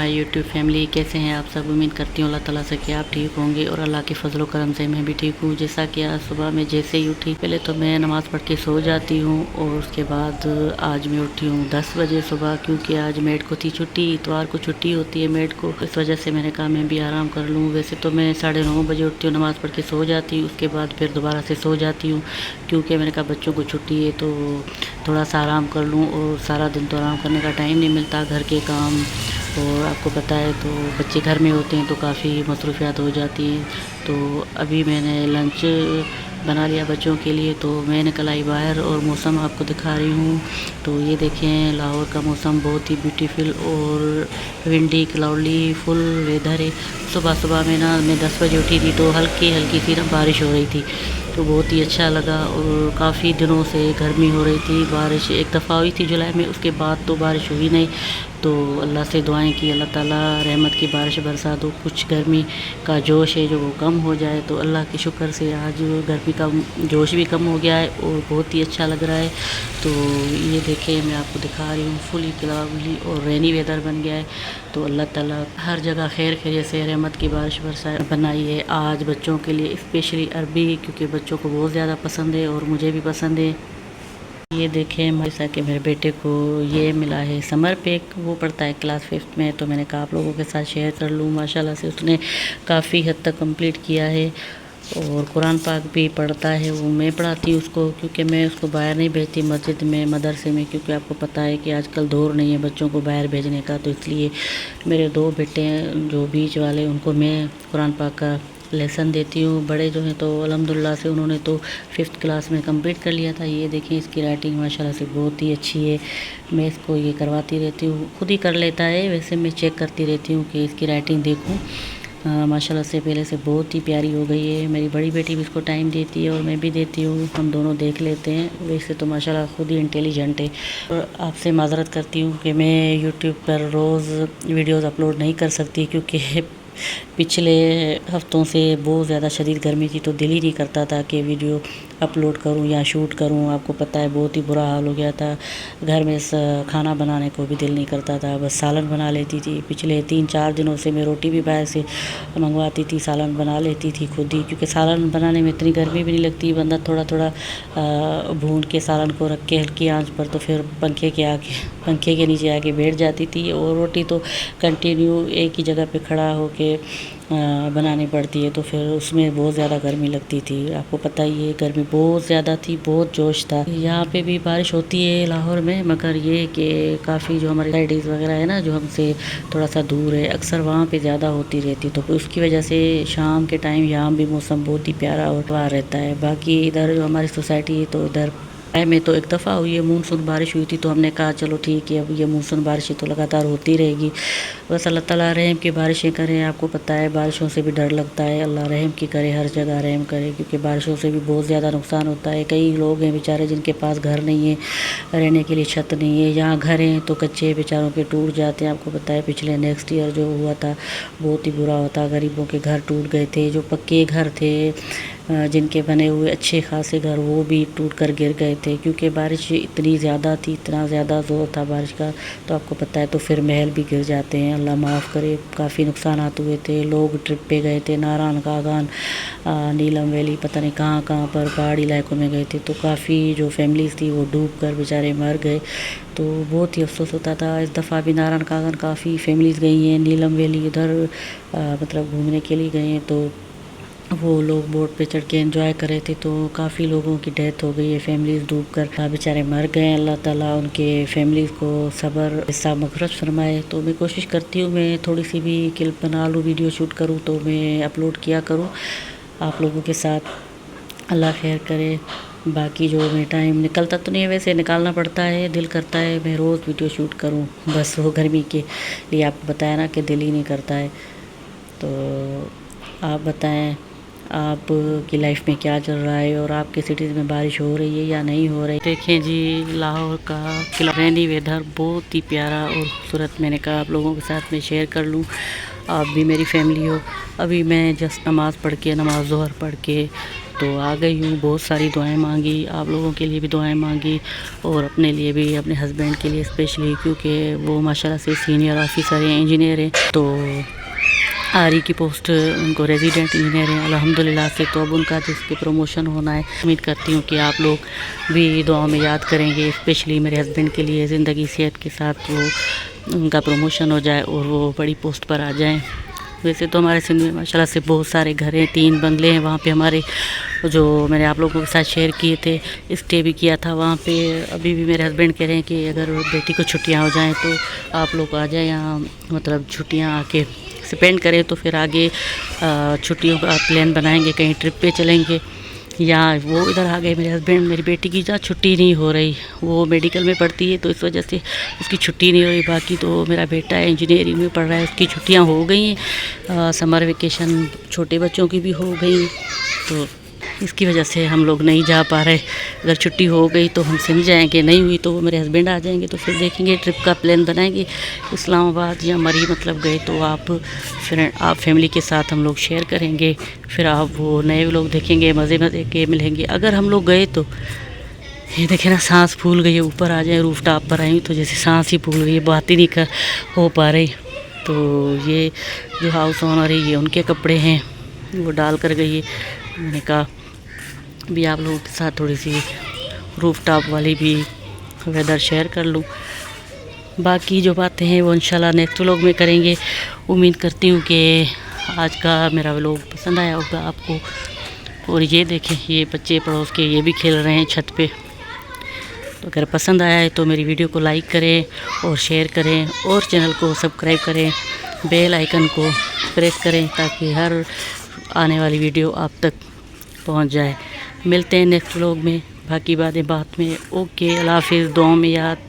My YouTube family, कैसे हैं आप सब। उम्मीद करती हूँ अल्लाह ताला से कि आप ठीक होंगे और अल्लाह के फजल करम से मैं भी ठीक हूँ। जैसा कि आज सुबह में जैसे ही उठी, पहले तो मैं नमाज़ पढ़ के सो जाती हूँ और उसके बाद आज मैं उठी हूँ 10 बजे सुबह, क्योंकि आज मेड को थी छुट्टी, इतवार को छुट्टी होती है मेड को। इस वजह से मैंने कहा मैं भी आराम कर लूँ। वैसे तो मैं 9:30 बजे उठती हूँ, नमाज़ पढ़ के सो जाती हूँ, उसके बाद फिर दोबारा से सो जाती हूँ, क्योंकि मैंने कहा बच्चों को छुट्टी है तो थोड़ा सा आराम कर लूँ। और सारा दिन तो आराम करने का टाइम नहीं मिलता, घर के काम और आपको पता है तो बच्चे घर में होते हैं तो काफ़ी मसरूफियात हो जाती हैं। तो अभी मैंने लंच बना लिया बच्चों के लिए, तो मैं निकल आई बाहर और मौसम आपको दिखा रही हूँ। तो ये देखें लाहौर का मौसम बहुत ही ब्यूटीफुल और विंडी क्लाउडली फुल वेदर है। सुबह सुबह में ना मैं 10 बजे उठी थी तो हल्की हल्की सी ना बारिश हो रही थी, तो बहुत ही अच्छा लगा। और काफ़ी दिनों से गर्मी हो रही थी, बारिश एक दफ़ा हुई थी जुलाई में, उसके बाद तो बारिश हुई नहीं। तो अल्लाह से दुआएं कि अल्लाह ताला रहमत की बारिश बरसा दो, कुछ गर्मी का जोश है जो वो कम हो जाए। तो अल्लाह के शुक्र से आज गर्मी का जोश भी कम हो गया है और बहुत ही अच्छा लग रहा है। तो ये देखें मैं आपको दिखा रही हूँ, फुली क्लाउडी और रेनी वेदर बन गया है। तो अल्लाह ताला हर जगह खैर खैरियत से रहमत की बारिश बरसाए बनाई है आज बच्चों के लिए, स्पेशली अरबी, क्योंकि बच्चों को बहुत ज़्यादा पसंद है और मुझे भी पसंद है। ये देखें जैसा कि मेरे बेटे को ये मिला है समर पैक, वो पढ़ता है क्लास 5 में, तो मैंने कहा आप लोगों के साथ शेयर कर लूँ। माशाल्लाह से उसने काफ़ी हद तक कंप्लीट किया है और कुरान पाक भी पढ़ता है। वो मैं पढ़ाती हूँ उसको, क्योंकि मैं उसको बाहर नहीं भेजती मस्जिद में मदरसे में, क्योंकि आपको पता है कि आजकल दौर नहीं है बच्चों को बाहर भेजने का। तो इसलिए मेरे 2 बेटे हैं जो बीच वाले, उनको मैं कुरान पाक का लेसन देती हूँ। बड़े जो हैं तो अल्हम्दुलिल्लाह से उन्होंने तो 5th क्लास में कंप्लीट कर लिया था। ये देखें इसकी राइटिंग माशाल्लाह से बहुत ही अच्छी है। मैं इसको ये करवाती रहती हूँ, खुद ही कर लेता है, वैसे मैं चेक करती रहती हूँ कि इसकी राइटिंग देखूँ। माशाल्लाह से पहले से बहुत ही प्यारी हो गई है। मेरी बड़ी बेटी भी इसको टाइम देती है और मैं भी देती हूँ, हम दोनों देख लेते हैं। वैसे तो माशाल्लाह खुद ही इंटेलिजेंट है। और आपसे माज़रत करती हूँ कि मैं यूट्यूब पर रोज़ वीडियोज़ अपलोड नहीं कर सकती, क्योंकि पिछले हफ़्तों से बहुत ज़्यादा शदीद गर्मी थी, तो दिल ही नहीं करता था कि वीडियो अपलोड करूं या शूट करूं। आपको पता है बहुत ही बुरा हाल हो गया था घर में, खाना बनाने को भी दिल नहीं करता था, बस सालन बना लेती थी। पिछले 3-4 दिनों से मैं रोटी भी बाहर से मंगवाती थी, सालन बना लेती थी खुद ही, क्योंकि सालन बनाने में इतनी गर्मी भी नहीं लगती। बंदा थोड़ा थोड़ा भून के सालन को रख के हल्की आंच पर, तो फिर पंखे के नीचे आके बैठ जाती थी। और रोटी तो कंटिन्यू एक ही जगह पे खड़ा होके बनानी पड़ती है, तो फिर उसमें बहुत ज़्यादा गर्मी लगती थी। आपको पता ही है गर्मी बहुत ज़्यादा थी, बहुत जोश था। यहाँ पे भी बारिश होती है लाहौर में, मगर ये कि काफ़ी जो हमारे साइडीज़ वगैरह है ना जो हमसे थोड़ा सा दूर है, अक्सर वहाँ पे ज़्यादा होती रहती, तो उसकी वजह से शाम के टाइम यहाँ भी मौसम बहुत ही प्यारा और वार रहता है। बाकी इधर जो हमारी सोसाइटी है तो इधर में तो एक दफ़ा हुई है मानसून बारिश हुई थी, तो हमने कहा चलो ठीक है अब ये मानसून बारिशें तो लगातार होती रहेगी, बस अल्लाह ताला रहम की बारिशें करें। आपको पता है बारिशों से भी डर लगता है, अल्लाह रहम की करे, हर जगह रहम करे, क्योंकि बारिशों से भी बहुत ज़्यादा नुकसान होता है। कई लोग हैं बेचारे जिनके पास घर नहीं है, रहने के लिए छत नहीं है, यहाँ घर हैं तो कच्चे बेचारों के टूट जाते हैं। आपको पता है पिछले नेक्स्ट ईयर जो हुआ था बहुत ही बुरा होता, गरीबों के घर टूट गए थे। जो पक्के घर थे, जिनके बने हुए अच्छे खासे घर, वो भी टूट कर गिर गए थे, क्योंकि बारिश इतनी ज़्यादा थी, इतना ज़्यादा ज़ोर था बारिश का, तो आपको पता है तो फिर महल भी गिर जाते हैं, अल्लाह माफ़ करे। काफ़ी नुकसानात हुए थे। लोग ट्रिप पे गए थे, नारायण कागान, नीलम वैली, पता नहीं कहाँ कहाँ पर पहाड़ी इलाकों में गए थे, तो काफ़ी जो फैमिलीज़ थी वो डूब कर बेचारे मर गए। तो बहुत ही अफसोस होता था। इस दफ़ा भी नारायण कागान काफ़ी फैमिलीज़ गई हैं, नीलम वैली इधर मतलब घूमने के लिए गए हैं, तो वो लोग बोट पे चढ़ के एंजॉय कर रहे थे, तो काफ़ी लोगों की डेथ हो गई है, फैमिलीज़ डूब कर बेचारे मर गए। अल्लाह ताला उनके फैमिलीज़ को सब्र हिस्सा मग़फ़िरत फरमाए। तो मैं कोशिश करती हूँ मैं थोड़ी सी भी क्लिप बना लूँ, वीडियो शूट करूँ तो मैं अपलोड किया करूँ आप लोगों के साथ, अल्लाह खैर करे। बाकी जो मैं टाइम निकलता तो नहीं है, वैसे निकालना पड़ता है, दिल करता है मैं रोज़ वीडियो शूट करूँ, बस वो गर्मी के लिए आपको बताया ना कि दिल ही नहीं करता है। तो आप बताएं आप की लाइफ में क्या चल रहा है और आपके सिटीज़ में बारिश हो रही है या नहीं हो रही। देखें जी लाहौर का रेनी वेदर बहुत ही प्यारा और खूबसूरत, मैंने कहा आप लोगों के साथ में शेयर कर लूँ, आप भी मेरी फैमिली हो। अभी मैं जस्ट नमाज़ पढ़ के, नमाज ज़ोहर पढ़ के تو آ گئی ہوں، بہت ساری دعائیں مانگی، آپ لوگوں کے لیے بھی دعائیں مانگی اور اپنے لیے بھی، اپنے ہسبینڈ کے لیے اسپیشلی، کیونکہ وہ ماشاءاللہ سے سینئر آفیسر ہیں، انجینئر ہیں، تو آری کی پوسٹ ان کو ریزیڈنٹ انجینئر ہیں الحمدللہ سے، تو اب ان کا جس پہ پروموشن ہونا ہے، امید کرتی ہوں کہ آپ لوگ بھی دعاؤں میں یاد کریں گے، اسپیشلی میرے ہسبینڈ کے لیے زندگی صحت کے ساتھ وہ ان کا پروموشن ہو جائے اور وہ بڑی پوسٹ پر آ جائیں۔ ویسے تو ہمارے سندھ میں ماشاءاللہ سے بہت سارے گھر ہیں، 3 بنگلے ہیں وہاں پہ ہمارے، جو میں نے آپ لوگوں کے ساتھ شیئر کیے تھے، اسٹے بھی کیا تھا وہاں پہ۔ ابھی بھی میرے ہسبینڈ کہہ رہے ہیں کہ اگر بیٹی کو چھٹیاں ہو جائیں تو آپ لوگ آ جائیں یہاں، مطلب چھٹیاں آ کے اسپینڈ کریں، تو پھر آگے چھٹیوں کا پلان بنائیں گے، کہیں ٹرپ پہ چلیں گے۔ یا وہ ادھر آ گئے میرے ہسبینڈ، میری بیٹی کی جہاں چھٹی نہیں ہو رہی، وہ میڈیکل میں پڑھتی ہے تو اس وجہ سے اس کی چھٹی نہیں ہو رہی، باقی تو میرا بیٹا ہے انجینئرنگ میں پڑھ رہا ہے، اس کی چھٹیاں ہو گئی ہیں، سمر ویکیشن چھوٹے بچوں کی بھی ہو گئی، تو اس کی وجہ سے ہم لوگ نہیں جا پا رہے۔ اگر چھٹی ہو گئی تو ہم سمجھ جائیں گے، نہیں ہوئی تو وہ میرے ہسبینڈ آ جائیں گے، تو پھر دیکھیں گے ٹرپ کا پلان بنائیں گے اسلام آباد یا مری مطلب گئے تو آپ فیملی کے ساتھ ہم لوگ شیئر کریں گے، پھر آپ وہ نئے لوگ دیکھیں گے، مزے مزے کے ملیں گے۔ اگر ہم لوگ گئے تو یہ دیکھیں نا، سانس پھول گئی ہے، اوپر آ جائیں، روف ٹاپ پر آئی تو جیسے سانس ہی پھول گئی ہے، بات ہی نہیں ہو پا رہی۔ تو یہ جو ہاؤس اونر ہے یہ ان کے کپڑے ہیں، وہ ڈال کر گئی ہے، میں نے کہا بھی آپ لوگوں کے ساتھ تھوڑی سی روف ٹاپ والی بھی ویدر شیئر کر لوں۔ باقی جو باتیں ہیں وہ انشاءاللہ نیکسٹ ولاگ میں کریں گے۔ امید کرتی ہوں کہ آج کا میرا ولاگ پسند آیا ہوگا آپ کو۔ اور یہ دیکھیں، یہ بچے پڑوس کے یہ بھی کھیل رہے ہیں چھت پہ، تو اگر پسند آیا ہے تو میری ویڈیو کو لائک کریں اور شیئر کریں اور چینل کو سبسکرائب کریں، بیل آئیکن کو پریس کریں تاکہ ہر آنے والی ویڈیو آپ تک پہنچ جائے۔ ملتے ہیں نیکسٹ ولاگ میں، باقی باتیں بعد میں۔ اوکے، اللہ حافظ، دعاؤں میں یاد۔